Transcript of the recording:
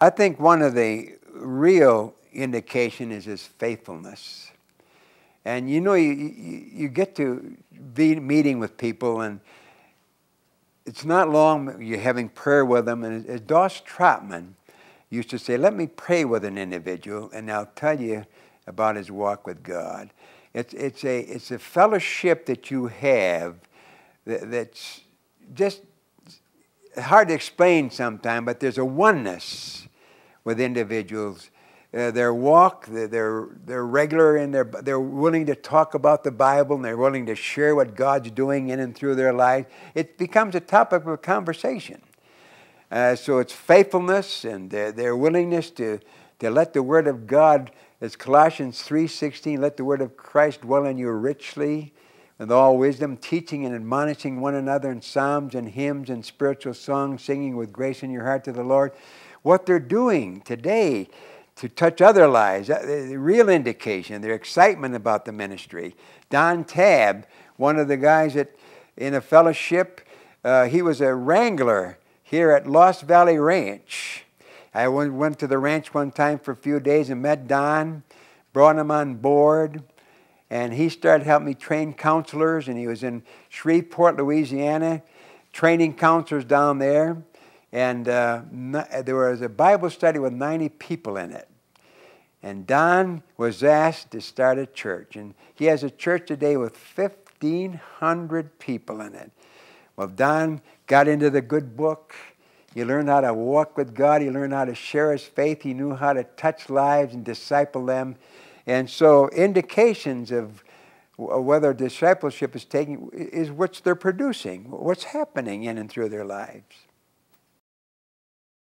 I think one of the real indication is his faithfulness. And you know, you get to be meeting with people, and it's not long you're having prayer with them. And as Doss Trotman used to say, let me pray with an individual, and I'll tell you about his walk with God. It's a fellowship that you have that's just hard to explain sometimes, but there's a oneness with individuals. Their walk, they're regular in they're willing to talk about the Bible, and they're willing to share what God's doing in and through their life. It becomes a topic of conversation. So it's faithfulness and their willingness to let the Word of God, as Colossians 3:16, let the Word of Christ dwell in you richly, with all wisdom, teaching and admonishing one another in psalms and hymns and spiritual songs, singing with grace in your heart to the Lord. What they're doing today to touch other lives, the real indication, their excitement about the ministry. Don Tabb, one of the guys in a fellowship, he was a wrangler here at Lost Valley Ranch. I went to the ranch one time for a few days and met Don, brought him on board, and he started helping me train counselors, and he was in Shreveport, Louisiana, training counselors down there. And there was a Bible study with 90 people in it. And Don was asked to start a church. And he has a church today with 1,500 people in it. Well, Don got into the good book. He learned how to walk with God. He learned how to share his faith. He knew how to touch lives and disciple them. And so indications of whether discipleship is taking is what they're producing, what's happening in and through their lives.